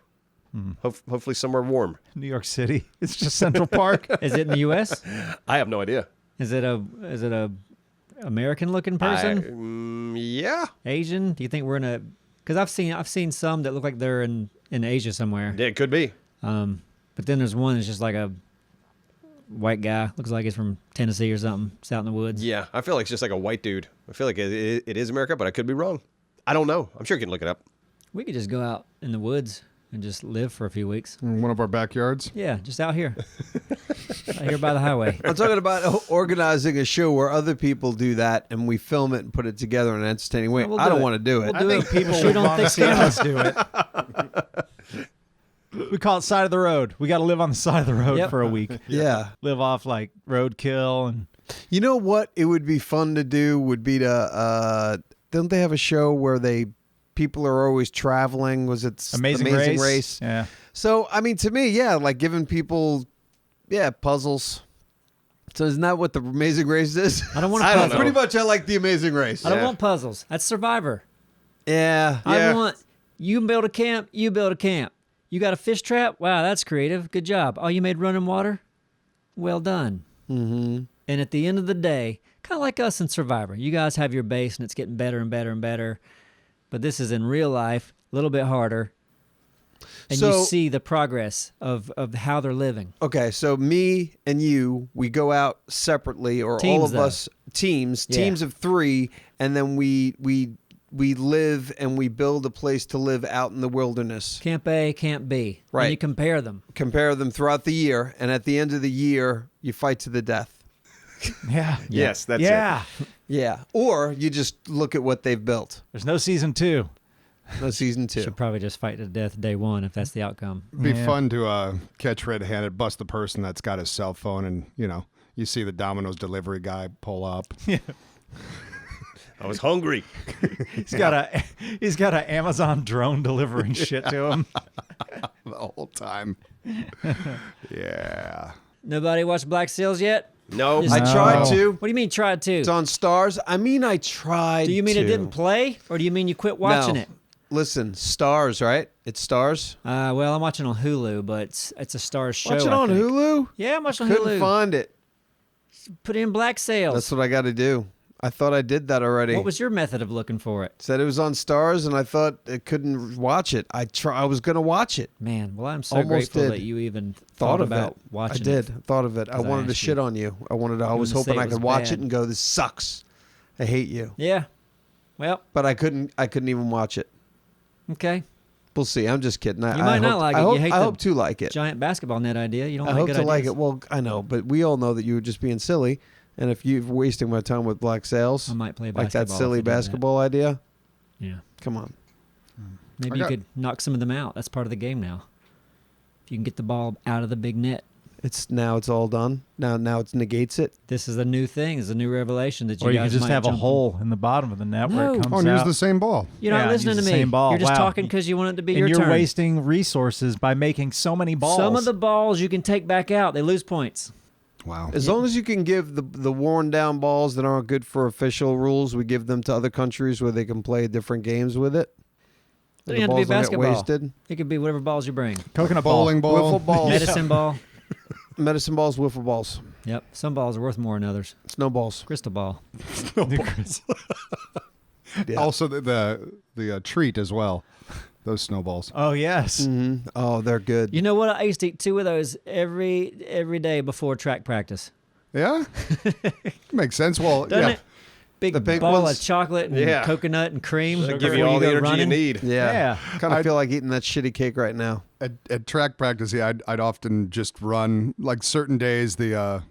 Hopefully somewhere warm. New York City. It's just Central Park. Is it in the U.S.? I have no idea. Is it a American looking person? Yeah. Asian? Do you think we're in a? Because I've seen some that look like they're in Asia somewhere. Yeah, it could be. But then there's one that's just like a white guy. Looks like he's from Tennessee or something. It's out in the woods. Yeah, I feel like it's just like a white dude. I feel like it is America, but I could be wrong. I don't know. I'm sure you can look it up. We could just go out in the woods and just live for a few weeks. In one of our backyards. Yeah, just out here. Out here by the highway. I'm talking about organizing a show where other people do that and we film it and put it together in an entertaining way. Yeah, we'll I do don't it. want to do it. We'll do I think it. people Shoot would on want to thick see us skin. do it. We call it side of the road. We got to live on the side of the road Yep. for a week. Yeah. Live off like roadkill and You know what it would be fun to do would be to don't they have a show where people are always traveling? Was it Amazing Race? Yeah. So I mean, to me, yeah, like giving people, puzzles. So isn't that what the Amazing Race is? I don't want a I don't puzzle. know. Pretty much, I like the Amazing Race. I don't Yeah. want puzzles. That's Survivor. Yeah. Yeah. I want you build a camp. You build a camp. You got a fish trap. Wow, that's creative. Good job. Oh, you made running water. Well done. Mm-hmm. And at the end of the day, kind of like us in Survivor, you guys have your base and it's getting better and better and better. But this is in real life, a little bit harder. And you So- see the progress of how they're living. Okay, so me and you, we go out separately, or all Teams, of though. us teams Yeah. of 3, and then we live and we build a place to live out in the wilderness. Camp A, Camp B. Right. And you compare them. Compare them throughout the year, and at the end of the year, you fight to the death. Yeah. Yes, that's yeah. Yeah, or you just look at what they've built. There's no season 2. No season 2. Should probably just fight to death day one if that's the outcome. It'd be Yeah. fun to catch red-handed, bust the person that's got his cell phone, and you see the Domino's delivery guy pull up. it. I was hungry. He's got an Amazon drone delivering shit to him. The whole time. Yeah. Nobody watched Black Sails yet? No. Just- I tried No. to. What do you mean tried to? It's on Stars. I mean, I tried. Do you mean to. it didn't play? Or do you mean you quit watching No. it? Listen, Stars, right? It's Stars. Well, I'm watching on Hulu, but it's a Stars show. Watch it I on think. Hulu. Yeah, I'm watching on Couldn't Hulu. find it. Put in Black Sails. That's what I got to do. I thought I did that already. What was your method of looking for it? Said it was on Stars, and I thought I couldn't watch it. I was going to watch it. Man, well, I'm so Almost grateful did. that you even Thought of about it. watching I did. it. Thought of it. I 'Cause I wanted to asked shit you. on you. I was wanted hoping to say I it could was watch bad. it and go, "This sucks. I hate you." Yeah. Well, But I couldn't even watch it. okay. We'll see. I'm just kidding. You might not like it. I You hope, hate I the hope to like it. Giant basketball net idea. You don't I like hope good to like ideas. it. Well, I know, but we all know that you were just being silly. And if you're wasting my time with Black Sails, I might play like that basketball silly if you did that. basketball idea, Yeah. come on. Maybe I you got- could knock some of them out. That's part of the game now. If you can get the ball out of the big net. It's all done. Now it negates it. This is a new thing. It's a new revelation that you Or you guys could just might have a jump hole in the bottom of the net where No. it Oh, comes and use out. the same ball. You're not Yeah, listening to use the me. same ball. You're just Wow. talking because you want it to be And your you're turn. wasting resources by making so many balls. Some of the balls you can take back out. They lose points. Wow. As long as you can give the worn down balls that aren't good for official rules, we give them to other countries where they can play different games with it. Doesn't The have to be balls don't get basketball. wasted. It could be whatever balls you bring. coconut ball. Bowling ball. Wiffle balls, Medicine ball. medicine balls, wiffle balls, Yep. Some balls are worth more than others. snowballs. Crystal ball. Yeah. Also, the treat as well. Those snowballs. Oh, yes. Mhm. Oh, they're good. You know what? I used to eat 2 of those every day before track practice. Yeah? Makes sense. Well, Doesn't yeah. it? Big The pink ball ones? of chocolate and Yeah. coconut and cream. They before give you all the go energy running. you need. Yeah. Yeah. Kind of feel like eating that shitty cake right now. At track practice, yeah, I'd often just run, like certain days, the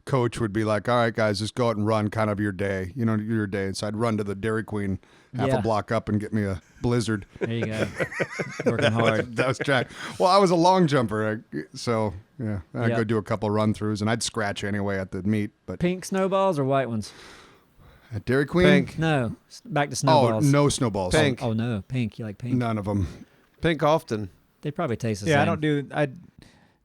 coach would be like, all right, guys, just go out and run kind of your day, your day. And so I'd run to the Dairy Queen half a block up and get me a Blizzard. There you go. Working hard. That was track. Well, I was a long jumper, so yeah, I'd go do a couple run throughs, and I'd scratch anyway at the meet. But Pink snowballs or white ones? at Dairy Queen, Pink. No, back to Oh, snowballs. no snowballs. Pink. Oh no, pink. You like pink? None of them. Pink often. They probably taste the Yeah, same. I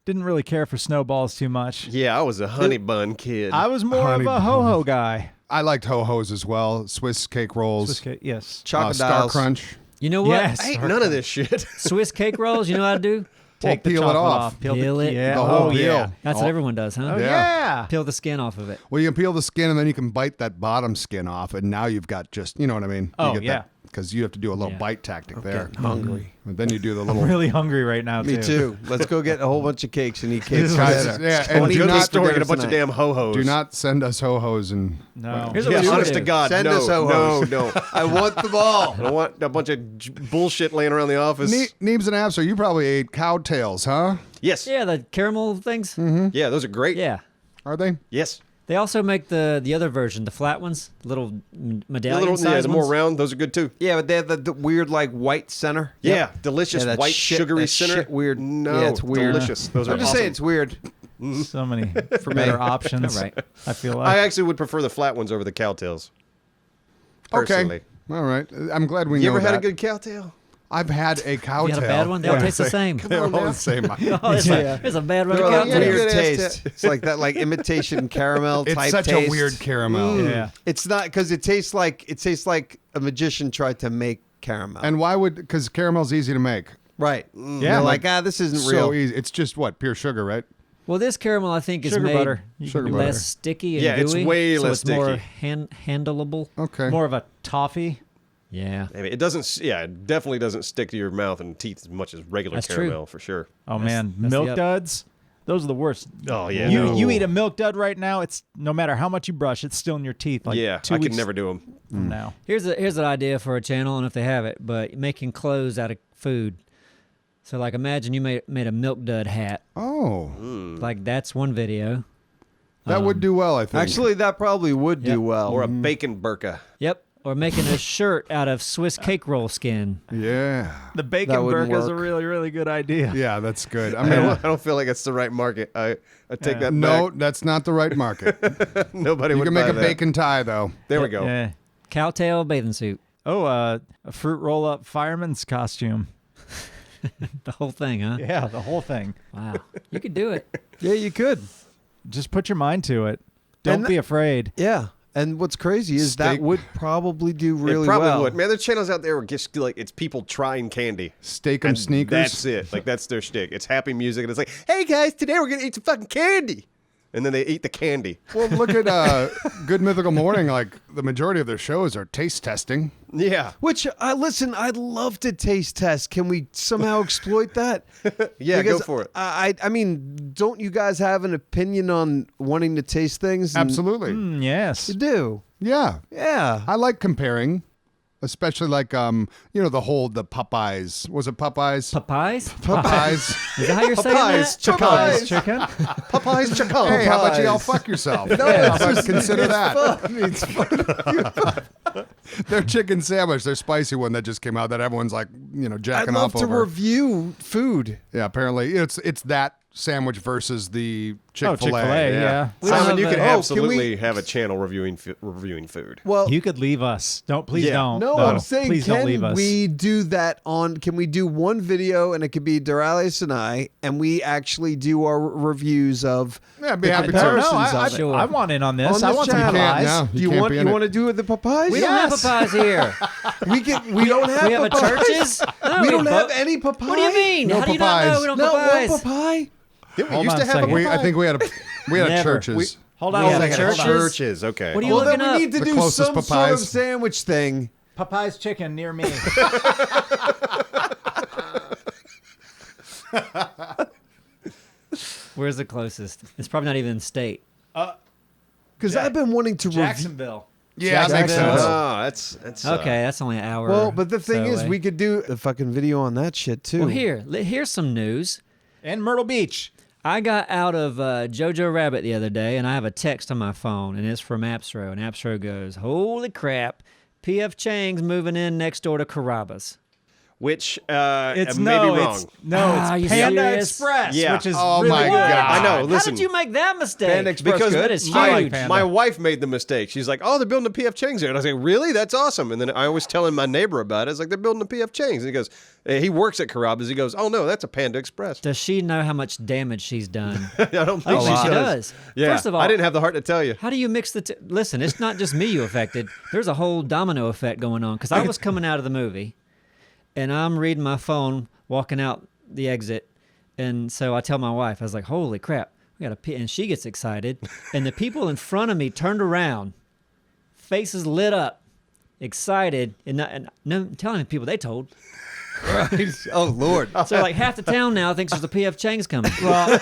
didn't really care for snowballs too much. Yeah, I was a honey bun kid. I was more Honey of a bun. ho-ho guy. I liked ho-hos as well. Swiss cake rolls, Swiss cake, yes. Star Chocodiles. Crunch. You know what? Yes. I ate none of this shit. Swiss cake rolls. You know how to do? Take the peel it chocolate off. Peel it. Yeah. The whole Oh, yeah. peel. That's what everyone does, huh? Oh, Yeah. yeah. Peel the skin off of it. Well, you can peel the skin, and then you can bite that bottom skin off, and now you've got just, you know what I mean? Oh, you get yeah. Because you have to do a little Yeah. bite tactic there. Hungry. And then you do the little. I'm really hungry right now, Me too. Let's go get a whole bunch of cakes and eat cakes for Guys, dinner. yeah, and 20 do cakes not for Store dinner get a bunch of tonight. damn ho-hos. Do not send us ho-hos and. No. Here's what Yeah, we should honest do. to God, Send no, us ho-hos. no. I want them all. I don't want a bunch of bullshit laying around the office. Neebs and Abs, so you probably ate cow tails, huh? Yes. Yeah, the caramel things. Yeah, those are great. Yeah. Are they? Yes. They also make the other version, the flat ones, little The medallion little, size the more ones. round, those are good too. Yeah, but they have the weird like white center. Yeah, delicious Yeah, that white shit- sugary that center. shit weird. No, Yeah, it's weird. Delicious. Those are I'm just awesome. saying it's weird. So many better options. Right. I feel I like. actually would prefer the flat ones over the cowtails. Personally. Okay. All right. I'm glad we You know ever had a that. good cowtail? I've had a cow You tail. had a bad one? They all taste the same. They're all the same. Oh, there's a bad one. They're Cow like yeah, weird good ass taste. It's like that like imitation caramel It's type such taste. a weird caramel. Yeah. It's not because it tastes like a magician tried to make caramel. And why would? Because caramel's easy to make. right. Yeah, They're like this isn't So real. easy. It's just what? Pure sugar, right? Well, this caramel I think is Sugar made butter. You Sugar can do butter. less sticky and Yeah, it's gooey, way so less it's more sticky. handleable. Okay. more of a toffee. Yeah. I mean, it doesn't. Yeah, it definitely doesn't stick to your mouth and teeth as much as regular That's true. caramel for sure. Oh That's- man, that's the milk up. duds. Those are the worst. Oh yeah, You no. you eat a milk dud right now, it's no matter how much you brush, it's still in your teeth. Like yeah, 2 I could weeks never do them. from now. Here's an idea for a channel, and if they have it, but making clothes out of food. So like, imagine you made a milk dud hat. Oh, Like that's one video. that would do well, I think. Actually, that probably would do Yep. well. Or a bacon burka. Yep. Or making a shirt out of Swiss cake roll skin. Yeah. The bacon That wouldn't burger is a work. really really good idea. Yeah, that's good. I I mean, don't feel like it's the right market. I take that no, back. that's not the right market. Nobody You would can make buy a that. bacon tie, though. There we go. Yeah. Cowtail bathing suit. Oh, a fruit roll up fireman's costume. The whole thing, huh? Yeah, the whole thing. Wow. You could do it. Yeah, you could. Just put your mind to it. Don't And be afraid. Yeah. And what's crazy is that Steak. would probably do really it probably well. would. Man, there's channels out there where just like it's people trying candy. Steak 'em And sneakers. That's it. Like that's their shtick. It's happy music, and it's like, hey guys, today we're gonna eat some fucking candy, and then they eat the candy. Well, look at Good Mythical Morning. Like, the majority of their shows are taste testing. Yeah, Which listen, I'd love to taste test. Can we somehow exploit that? yeah, Because go for it. I mean, don't you guys have an opinion on wanting to taste things? And Absolutely. Yes. You do. Yeah. Yeah. I like comparing, especially like, the Popeyes. Was it Popeyes? Popeyes? Popeyes. Is that how you're saying that? Popeyes chicken. Popeyes chicken. Hey, how about you all fuck yourself? No, consider that. Their chicken sandwich, their spicy one that just came out that everyone's like, I'd jacking love off to over. review food. Yeah, apparently it's that sandwich versus the Chick-fil-A. Chick-fil-A, yeah. We don't Simon, have you a- can Oh, can absolutely we- have a channel reviewing food. Well, You could leave us. Please Yeah. don't. no, No, I'm saying, please don't can leave us. we do that on? Can we do one video and it could be Dorales and I, and we actually do our reviews of Yeah, I'd be the happy to. comparisons No, of it. Sure. I want in on this. On I this want some channel. Popeyes. No, Do you can't want be in it. to do it with the Popeyes? We don't have Popeyes here. We don't have. We have a Popeyes. churches. No, We don't have bo- any Popeyes. What do you mean? No How do you not know Popeyes. we don't No, have one Popeyes? Popeye. Didn't we Hold used on to a have a second. I think we had a Never. churches. Hold We on a have second. Hold on. churches. churches. Okay. What are you Well, then looking we up? need to The do closest some sort of Popeyes. sandwich thing. Popeye's chicken near me. Where's the closest? It's probably not even in state. Because I've been wanting to review. Jacksonville. Yeah, that makes Jacksonville. sense. That's Okay, that's only an hour. Well, but the thing so is, away. we could do a fucking video on that shit too. Well, here's some news. And Myrtle Beach. I got out of Jojo Rabbit the other day, and I have a text on my phone, and it's from Appsro, and Appsro goes, "Holy crap, P.F. Chang's moving in next door to Carrabba's." Which It's may be wrong. It's you Panda serious? Express, Yeah. which is Oh really my good. God. I know. Listen, How did you make that mistake? Panda Express because That is my, huge. Panda. my wife made the mistake. She's like, "Oh, they're building a PF Chang's here," and I was like, "Really? That's awesome." And then I was telling my neighbor about it. It's like they're building a PF Chang's, and he goes, he works at Carrabba's. He goes, "Oh no, that's a Panda Express." Does she know how much damage she's done? I don't think Oh, she she does. does. Yeah, First of all, I didn't have the heart to tell you. how do you mix the Listen, it's not just me you affected. There's a whole domino effect going on. Because I was coming out of the movie, and I'm reading my phone, walking out the exit. And so I tell my wife, I was like, "Holy crap, we got to pee." And she gets excited. And the people in front of me turned around, faces lit up, excited. And no telling people they told. Oh Lord. So like half the town now thinks there's a PF Chang's coming. Well,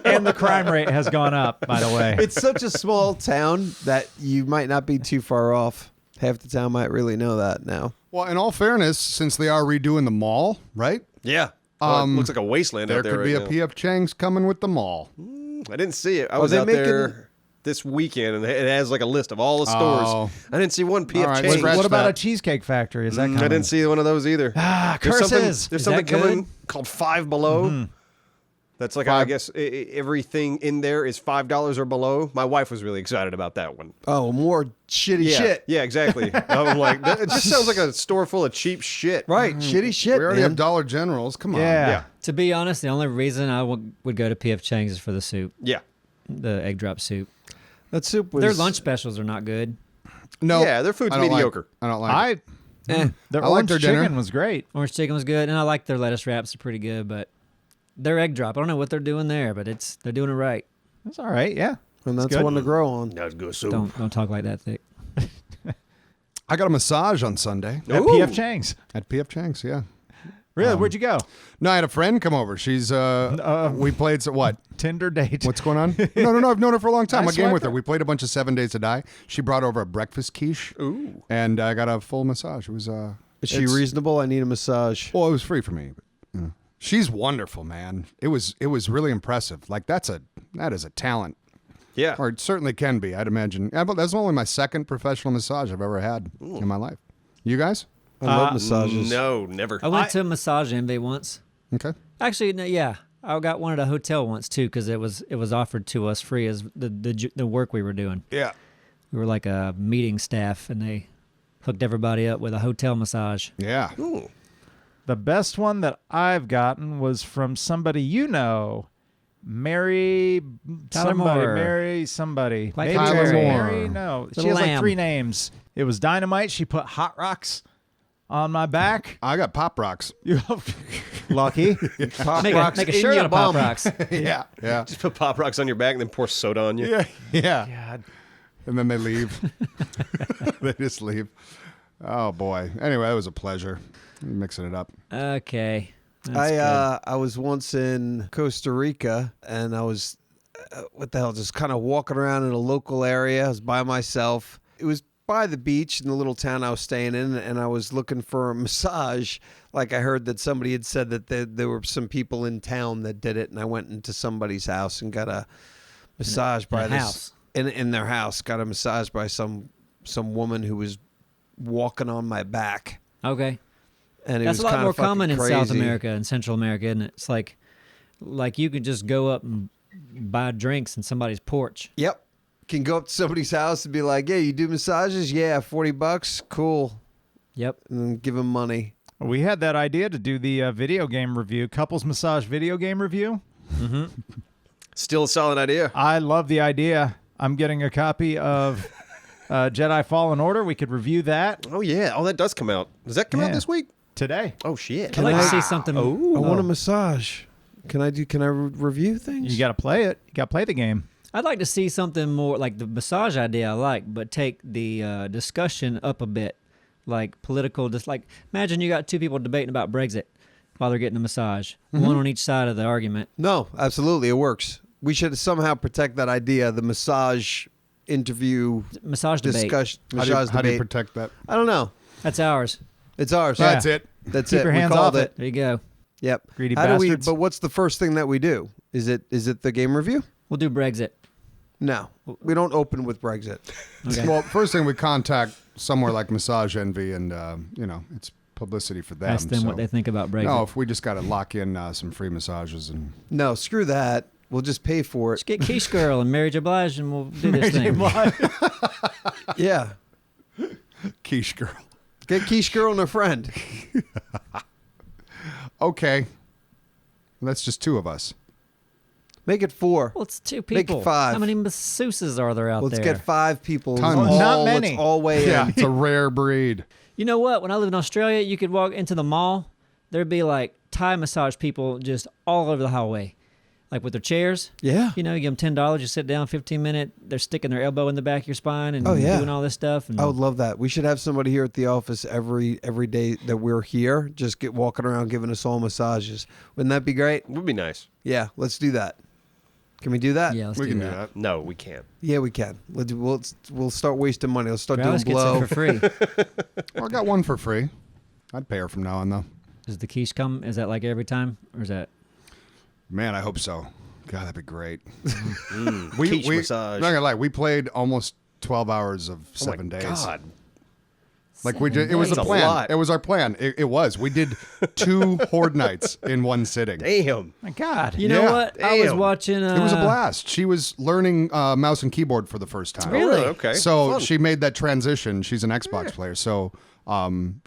and the crime rate has gone up, by the way. It's such a small town that you might not be too far off. Half the town might really know that now. Well, in all fairness, since they are redoing the mall, right? Yeah. Well, it looks like a wasteland There out there could right be a now. PF Chang's coming with the mall. I didn't see it. I Are was they out making- there this weekend, and it has like a list of all the stores. Oh. I didn't see one PF All right, Chang's. scratch What about that. a Cheesecake Factory? Is that coming? I didn't see one of those either. There's something, curses. there's Is something that good? coming called Five Below. That's like, I guess, everything in there is $5 or below. My wife was really excited about that one. Oh, more shitty Yeah, shit. yeah, exactly. I'm like, it just sounds like a store full of cheap shit. Right, shitty shit. We already man. have Dollar Generals. Come on. Yeah. Yeah, To be honest, the only reason I would go to PF Chang's is for the soup, yeah. the egg drop soup. That soup was Their lunch specials are not good. No. Yeah, their food's I don't like- mediocre. I don't like it. Their I like orange their chicken dinner. was great. Orange chicken was good, and I like their lettuce wraps. They're pretty good, but their egg drop, I don't know what they're doing there, but they're doing it right. That's all right. Yeah. and that's good. one to grow on. That's good soup. Don't talk like that thick. I got a massage on Sunday At Ooh. PF Chang's. at PF Chang's. Yeah. Really? Where'd you go? No, I had a friend come over. She's we played what? Tinder date. What's going on? No. I've known her for a long time. I I game with swiped her. her. We played a bunch of 7 Days to Die. She brought over a breakfast quiche. Ooh. And I got a full massage. It was Is she reasonable? I need a massage. Well, it was free for me. But, you know. She's wonderful, man. It was really impressive. Like that is a talent. Yeah. Or it certainly can be, I'd imagine. Yeah, but that's only my second professional massage I've ever had in my life. You guys? I love massages. No, never. I went to Massage Envy once. Okay. Actually, no, yeah, I got one at a hotel once too because it was offered to us free as the work we were doing. Yeah. We were like a meeting staff, and they hooked everybody up with a hotel massage. Yeah. Ooh. The best one that I've gotten was from somebody you know. Mary Tyler somebody. Moore. Mary somebody. Like Maybe Tyler it's Moore. Mary. No. Little She has like lamb. 3 names. It was Dynamite. She put Hot Rocks on my back. I got Pop Rocks. Lucky. Pop Make rocks a in shirt your out of Pop bum. Rocks. Yeah. Yeah. Just put Pop Rocks on your back and then pour soda on you. Yeah. Yeah. God. And then they leave. They just leave. Oh boy. Anyway, it was a pleasure. Mixing it up. Okay. That's good. I was once in Costa Rica, and I was what the hell, just kind of walking around in a local area. I was by myself. It was by the beach in the little town I was staying in, and I was looking for a massage. Like I heard that somebody had said that there were some people in town that did it, and I went into somebody's house and got a massage by in a this house. in their house. Got a massage by some woman who was walking on my back. Okay. And it That's was a lot kinda more fucking common in crazy. South America and Central America, isn't it? It's like you could just go up and buy drinks in somebody's porch. Yep. Can go up to somebody's house and be like, "Hey, you do massages? Yeah, $40. Cool." Yep. And then give them money. We had that idea to do the video game review, couples massage video game review. Still a solid idea. I love the idea. I'm getting a copy of Jedi Fallen Order. We could review that Oh, yeah. Oh, that does come out. Does that come out Yeah. this week? today. Oh, shit. I'd like to see something. I want a massage. Can I review things? You got to play it. You got to play the game. I'd like to see something more like the massage idea I like, but take the discussion up a bit, like political. Just like imagine you got 2 people debating about Brexit while they're getting a massage, one on each side of the argument. No, absolutely, it works. We should somehow protect that idea. The massage interview Massage debate. discussion. How do you debate. protect that? I don't know. That's ours. It's ours. That's it. That's Keep it. your We hands called off it. it. There you go. Yep. Greedy How do we? bastards. But what's the first thing that we do? Is it the game review? We'll do Brexit. No, we don't open with Brexit. Okay. Well, first thing we contact somewhere like Massage Envy, and it's publicity for them. Ask them what they think about Brexit. No, if we just got to lock in some free massages and No, screw that. We'll just pay for it. Just get Quiche Girl and Mary J. Blige, and we'll do this thing. Yeah, quiche girl. get Quiche Girl and her friend. Okay, that's just 2 of us. Make it 4. Well, it's 2 Make it people. 5. How many masseuses are there out Let's there? get 5 people. Tons. Not many. Let's all weigh Yeah, in. it's a rare breed. You know what? When I lived in Australia, you could walk into the mall. There'd be like Thai massage people just all over the hallway, like with their chairs. Yeah. You know, you give them $10, you sit down 15 minutes. They're sticking their elbow in the back of your spine and Oh, yeah. doing all this stuff. And I would love that. We should have somebody here at the office every day that we're here, just get walking around giving us all massages. Wouldn't that be great? Would be nice. Yeah, let's do that. Can we do that? yeah, let's We do can that. do that. No, we can't. Yeah, we can. We'll start wasting money. Let's start Travis doing gets blow. it for free. Well, I got one for free. I'd pay her from now on, though. Does the quiche come? Is that like every time, or is that? Man, I hope so. God, that'd be great. Quiche massage. I'm not gonna lie, we played almost 12 hours of Oh my 7 days. God. Like we did, it was That's a a plan. lot. It was our plan. It was. We did 2 horde nights in one sitting. Damn. My God. You know Yeah. what? I was Damn. watching. It was a blast. She was learning mouse and keyboard for the first time. Really? Okay. So Fun. she made that transition. She's an Xbox player, so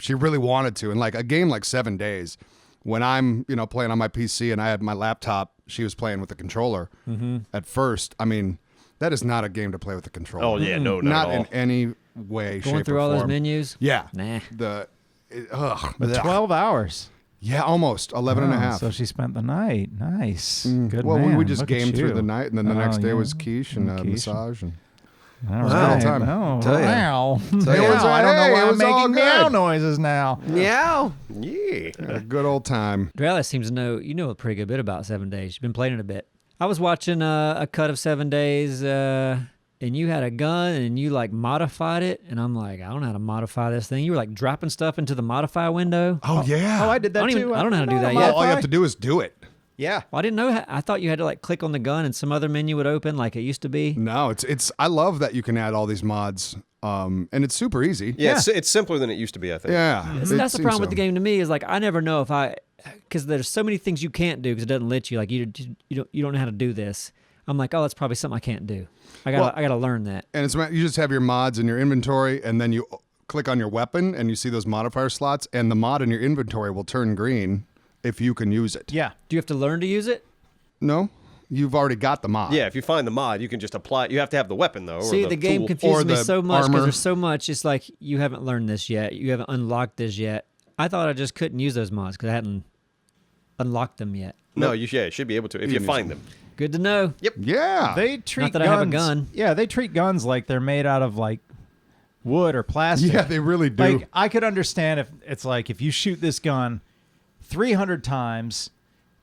she really wanted to. And like a game like 7 days, when I'm playing on my PC and I had my laptop, she was playing with the controller. At first, I mean, that is not a game to play with the controller. Oh, yeah. No, not not at all. in any way, Going shape, through or all form. those menus. Yeah. Nah. But 12 hours. Yeah, almost 11 and a Oh, half. So she spent the night. Nice. Good Well, man. we just Look at gamed through you. the night, and then the next day yeah. was quiche and Quiche. massage. And All was a good right. time. Oh, Tell ya. wow. ya. Wow, I don't know Hey, why it I'm was all making meow good. noises now. Meow. Yeah. a good old time. Drella seems to know. You know a pretty good bit about 7 days. You've been playing it a bit. I was watching a cut of 7 days, and you had a gun and you like modified it, and I'm like, I don't know how to modify this thing. You were like dropping stuff into the modify window. Oh, yeah. Oh, I did that I don't too. even- I don't know how to do that Well, yet. all you have to do is do it. Yeah. Well, I didn't know. I thought you had to like click on the gun and some other menu would open like it used to be. No, it's. I love that you can add all these mods, and it's super easy. Yeah, it's simpler than it used to be, I think. Yeah. So it that's the seems problem with so. the game to me is like I never know if because there's so many things you can't do because it doesn't let you. Like you don't know how to do this. I'm like, oh, that's probably something I can't do. I gotta learn that. And it's you just have your mods in your inventory, and then you click on your weapon, and you see those modifier slots, and the mod in your inventory will turn green if you can use it. Yeah. Do you have to learn to use it? No, you've already got the mod. Yeah, if you find the mod, you can just apply it. You have to have the weapon, though. See, or the game tool. confuses me the so much because armor. there's so much. It's like you haven't learned this yet. You haven't unlocked this yet. I thought I just couldn't use those mods because I hadn't unlocked them yet. No, you should be able to if you can find use them. Good to know. Yeah. They treat that I guns. have a gun. Yeah, they treat guns like they're made out of like wood or plastic. Yeah, they really do. Like I could understand if it's like if you shoot this gun 300 times,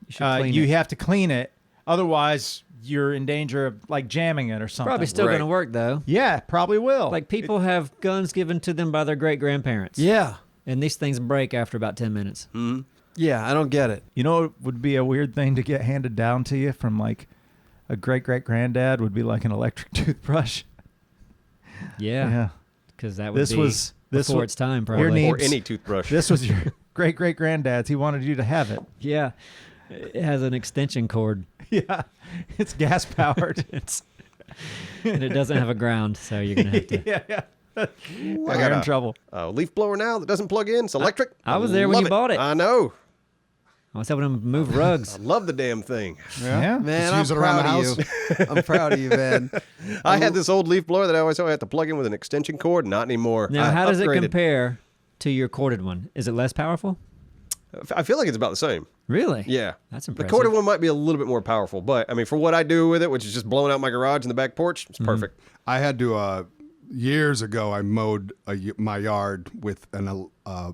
You should clean you it. have to clean it. Otherwise, you're in danger of like jamming it or something. Probably still Right. going to work though. Yeah, probably will. Like people have guns given to them by their great grandparents. Yeah. And these things break after about 10 minutes. Yeah, I don't get it. You know, it would be a weird thing to get handed down to you from like a great granddad would be like an electric toothbrush. Yeah. Because that would This be was before was its time, Here, probably. Neebs. Or any toothbrush. This was your great granddad's. He wanted you to have it. Yeah. It has an extension cord. Yeah, it's gas powered. And it doesn't have a ground, so you're going to have to. yeah. I You're got in a trouble. leaf blower now that doesn't plug in. It's electric. I was there when Love you bought it. I know. I was helping him move rugs. I love the damn thing. Yeah. Man, Just I'm use it around proud the of you. I'm proud of you, man. I had this old leaf blower that I always thought I had to plug in with an extension cord. Not anymore. Now, I how does it upgraded. compare to your corded one? Is it less powerful? I feel like it's about the same. Really? Yeah. That's The impressive. corded one might be a little bit more powerful, but I mean, for what I do with it, which is just blowing out my garage and the back porch, it's perfect. I had to years ago. I mowed my yard with a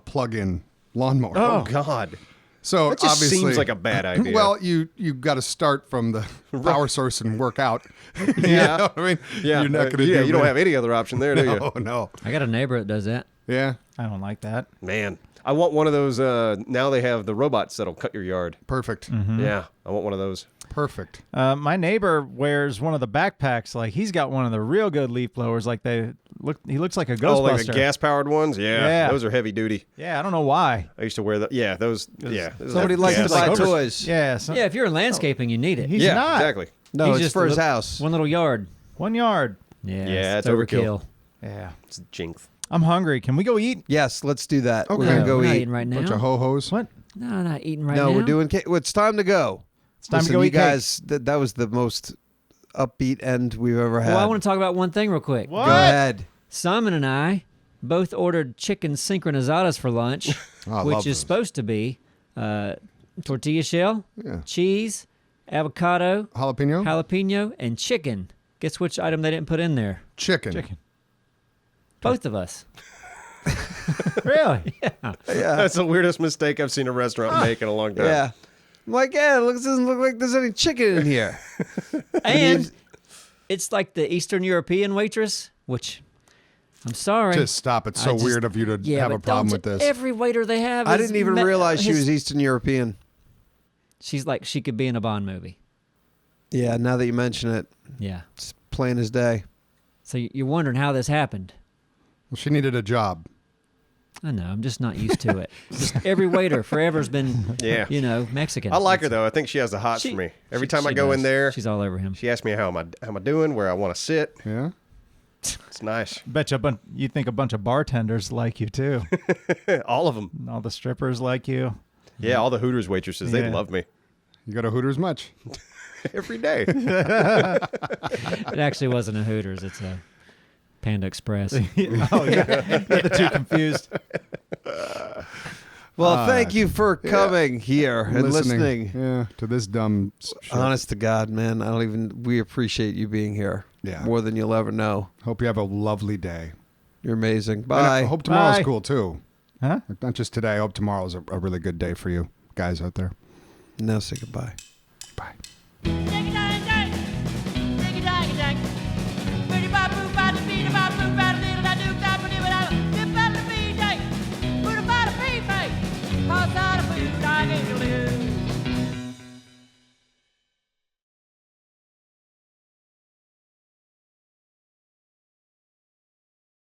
plug-in lawnmower. Oh God. So That just obviously seems like a bad idea. Well, you got to start from the power source and work out. You Yeah. know what I mean, Yeah. You're not going to. yeah. You don't have any other option there, do you? No, no. I got a neighbor that does that. Yeah. I don't like that. Man, I want one of those. Now they have the robots that'll cut your yard. Perfect. Yeah, I want one of those. Perfect. My neighbor wears one of the backpacks. Like he's got one of the real good leaf blowers. Like he looks like a Ghostbuster. Oh, like the gas-powered ones? Yeah, those are heavy duty. Yeah, I don't know why. I used to wear that. Yeah, those. Yeah, Somebody likes to buy toys. Yeah, Yeah, if you're in landscaping, you need it. He's yeah, not. exactly. No, He's it's just for a his little- house. One little yard. 1 yard. Yeah, it's overkill. Yeah. It's jinx. I'm hungry. Can we go eat? Yes, let's do that. Okay. We're gonna go We're not eat. eating right now. Bunch of ho-hos. What? No, I'm not eating right No, now. we're doing. Well, it's time to go. It's time Listen, to go you eat cake. guys. That was the most upbeat end we've ever had. Well, I want to talk about one thing real quick. What? Go ahead. Simon and I both ordered chicken synchronizadas for lunch, Oh, I which love is those. supposed to be tortilla shell, Yeah. cheese, avocado, Jalapeno? jalapeno, and chicken. Guess which item they didn't put in there? Chicken. Chicken. Both of us. Really? Yeah. That's the weirdest mistake I've seen a restaurant make in a long time. Yeah. I'm like, yeah, it doesn't look like there's any chicken in here. And it's like the Eastern European waitress, which I'm sorry. Just stop. It's so I just- weird of you to yeah, have a but problem don't- with this. Every waiter they have I is didn't even realize she was Eastern European. She's like, she could be in a Bond movie. Yeah, now that you mention it, Yeah. it's plain as day. So you're wondering how this happened. Well, she needed a job. I know. I'm just not used to it. Just every waiter forever's been, Yeah. Mexican. I like her though. I think she has the hots She- for me. Every she- time I she go in does. there, She's all over him. she asks me how am I doing, where I want to sit. Yeah? It's nice. Bet you think a bunch of bartenders like you too. All of them. And all the strippers like you. Yeah, all the Hooters waitresses, they Yeah. love me You go to Hooters much? every day. It actually wasn't a Hooters. It's a Panda Express. Oh yeah, you're the two confused. Well, thank you for coming here and listening. Yeah, to this dumb shit. Honest to God, man, we appreciate you being here. Yeah. More than you'll ever know. Hope you have a lovely day. You're amazing. And Bye. I hope tomorrow's Bye. cool too. Huh? Like, not just today. I hope tomorrow's a really good day for you guys out there. Now say goodbye. Bye.